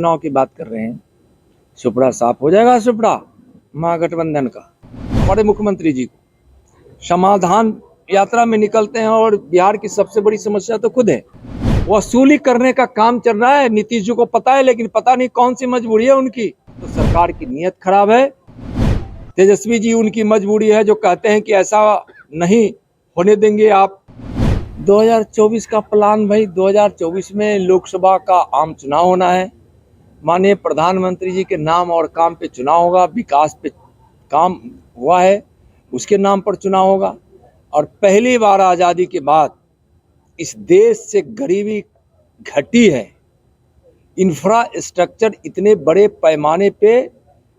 चुनाव की बात कर रहे हैं। सुपड़ा साफ हो जाएगा। सुपड़ा महागठबंधन का हमारे मुख्यमंत्री जी समाधान यात्रा में निकलते हैं और बिहार की सबसे बड़ी समस्या तो खुद है। वसूली करने का काम चल रहा है। नीतीश जी को पता है, लेकिन पता नहीं कौन सी मजबूरी है उनकी। तो सरकार की नीयत खराब है। तेजस्वी जी उनकी मजबूरी है जो कहते हैं कि ऐसा नहीं होने देंगे आप। 2024 का प्लान भाई, 2024 में लोकसभा का आम चुनाव होना है। माननीय प्रधानमंत्री जी के नाम और काम पे चुनाव होगा। विकास पे काम हुआ है, उसके नाम पर चुनाव होगा। और पहली बार आज़ादी के बाद इस देश से गरीबी घटी है। इंफ्रास्ट्रक्चर इतने बड़े पैमाने पे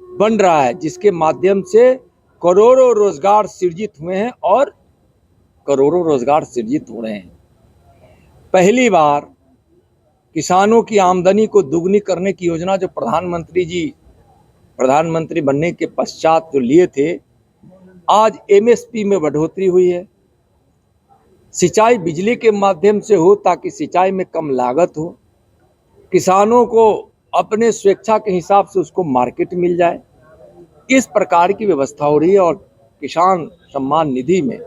बन रहा है जिसके माध्यम से करोड़ों रोजगार सृजित हुए हैं और करोड़ों रोजगार सृजित हो रहे हैं। पहली बार किसानों की आमदनी को दुगनी करने की योजना जो प्रधानमंत्री बनने के पश्चात जो लिए थे, आज एमएसपी में बढ़ोतरी हुई है। सिंचाई बिजली के माध्यम से हो ताकि सिंचाई में कम लागत हो, किसानों को अपने स्वेच्छा के हिसाब से उसको मार्केट मिल जाए, इस प्रकार की व्यवस्था हो रही है। और किसान सम्मान निधि में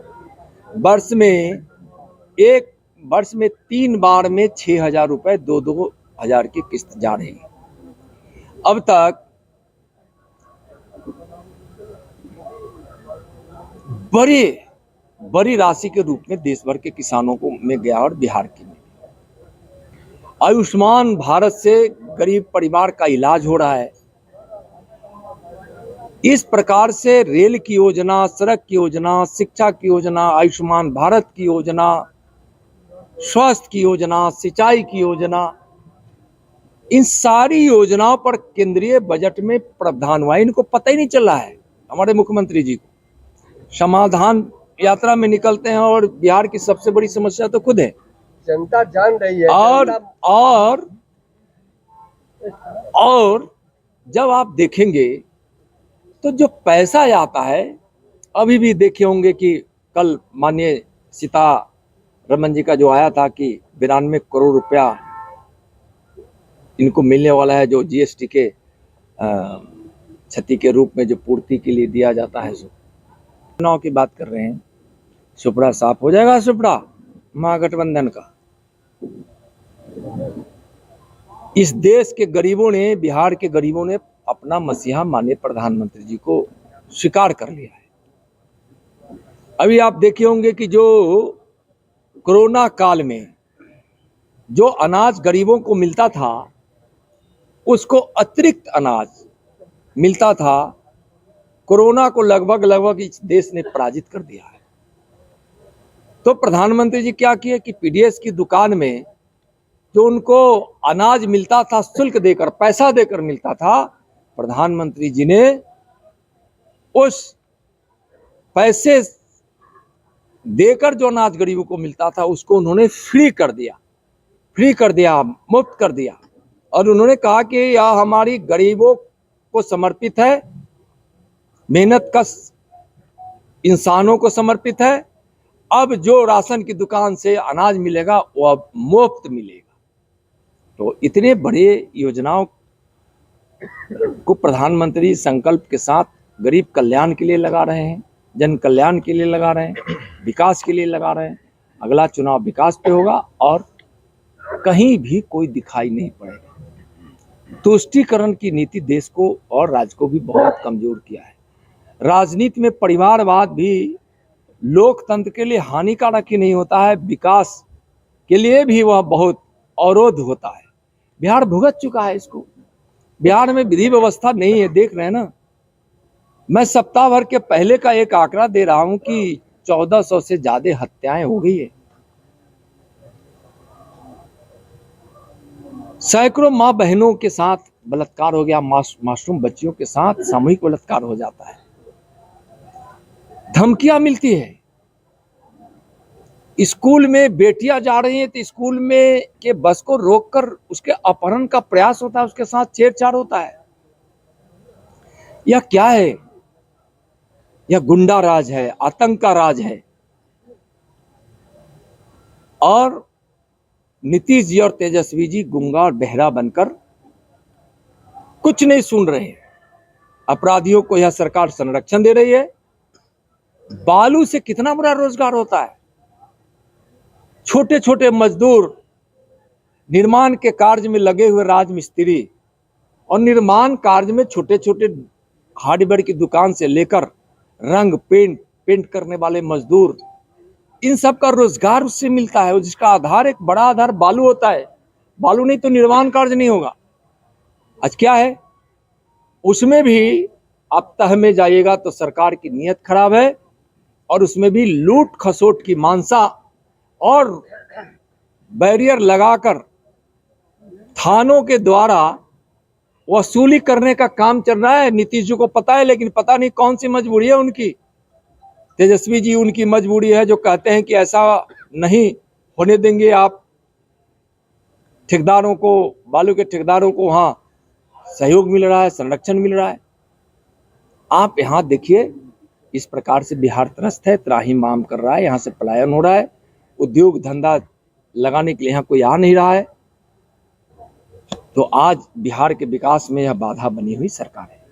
वर्ष में 3 बार में 6,000 रुपए 2,000 की किस्त जा रही है। अब तक बड़ी राशि के रूप में देश भर के किसानों को में गया और बिहार की में। आयुष्मान भारत से गरीब परिवार का इलाज हो रहा है। इस प्रकार से रेल की योजना, सड़क की योजना, शिक्षा की योजना, आयुष्मान भारत की योजना, स्वास्थ्य की योजना, सिंचाई की योजना, इन सारी योजनाओं पर केंद्रीय बजट में प्रावधान हुआ। इनको पता ही नहीं चल रहा है। हमारे मुख्यमंत्री जी को समाधान यात्रा में निकलते हैं और बिहार की सबसे बड़ी समस्या तो खुद है। जनता जान रही है। और जब आप देखेंगे तो जो पैसा आता है, अभी भी देखे होंगे कि कल माननीय सीतारमन जी का जो आया था कि 92 करोड़ रुपया इनको मिलने वाला है, जो जीएसटी के क्षति के रूप में जो पूर्ति के लिए दिया जाता है। चुनाव की बात कर रहे हैं। सुपड़ा साफ हो जाएगा। सुपड़ा महागठबंधन का इस देश के गरीबों ने, बिहार के गरीबों ने अपना मसीहा माननीय प्रधानमंत्री जी को स्वीकार कर लिया है। अभी आप देखे होंगे कि जो कोरोना काल में जो अनाज गरीबों को मिलता था, उसको अतिरिक्त अनाज मिलता था। कोरोना को लगभग इस देश ने पराजित कर दिया है। तो प्रधानमंत्री जी क्या किए कि पीडीएस की दुकान में जो उनको अनाज मिलता था, शुल्क देकर, पैसा देकर मिलता था, प्रधानमंत्री जी ने उस पैसे देकर जो अनाज गरीबों को मिलता था उसको उन्होंने फ्री कर दिया, मुफ्त कर दिया। और उन्होंने कहा कि यह हमारी गरीबों को समर्पित है, मेहनत कश इंसानों को समर्पित है। अब जो राशन की दुकान से अनाज मिलेगा वो अब मुफ्त मिलेगा। तो इतने बड़े योजनाओं को प्रधानमंत्री संकल्प के साथ गरीब कल्याण के लिए लगा रहे हैं, जन कल्याण के लिए लगा रहे हैं, विकास के लिए लगा रहे हैं। अगला चुनाव विकास पे होगा और कहीं भी कोई दिखाई नहीं पड़ेगा। तुष्टीकरण की नीति देश को और राज्य को भी बहुत कमजोर किया है। राजनीति में परिवारवाद भी लोकतंत्र के लिए हानिकारक ही नहीं होता है, विकास के लिए भी वह बहुत अवरोध होता है। बिहार भुगत चुका है इसको। बिहार में विधि व्यवस्था नहीं है, देख रहे हैं ना। मैं सप्ताह भर के पहले का एक आंकड़ा दे रहा हूं कि 1400 से ज्यादा हत्याएं हो गई है। सैकड़ों मां बहनों के साथ बलात्कार हो गया, मासूम बच्चियों के साथ सामूहिक बलात्कार हो जाता है। धमकियां मिलती है। स्कूल में बेटियां जा रही हैं तो स्कूल में के बस को रोककर उसके अपहरण का प्रयास होता है, उसके साथ छेड़छाड़ होता है। यह क्या है? यह गुंडा राज है, आतंक का राज है। और नीतीश जी और तेजस्वी जी गूंगा और बहरा बनकर कुछ नहीं सुन रहे हैं। अपराधियों को यह सरकार संरक्षण दे रही है। बालू से कितना बड़ा रोजगार होता है। छोटे छोटे मजदूर, निर्माण के कार्य में लगे हुए राजमिस्त्री और निर्माण कार्य में छोटे छोटे हार्डवेयर की दुकान से लेकर रंग पेंट करने वाले मजदूर, इन सब का रोजगार उससे मिलता है, जिसका आधार, एक बड़ा आधार बालू होता है। बालू नहीं तो निर्माण कार्य नहीं होगा। आज क्या है, उसमें भी आप तह में जाइएगा तो सरकार की नीयत खराब है, और उसमें भी लूट खसोट की मानसा और बैरियर लगाकर थानों के द्वारा वसूली करने का काम चल रहा है। नीतीश जी को पता है, लेकिन पता नहीं कौन सी मजबूरी है उनकी। तेजस्वी जी उनकी मजबूरी है, जो कहते हैं कि ऐसा नहीं होने देंगे आप। ठेकेदारों को, बालू के ठेकेदारों को वहां सहयोग मिल रहा है, संरक्षण मिल रहा है। आप यहाँ देखिए, इस प्रकार से बिहार त्रस्त है, त्राहिमाम कर रहा है, यहाँ से पलायन हो रहा है। उद्योग धंधा लगाने के लिए यहाँ कोई आ नहीं रहा है। तो आज बिहार के विकास में यह बाधा बनी हुई सरकार है।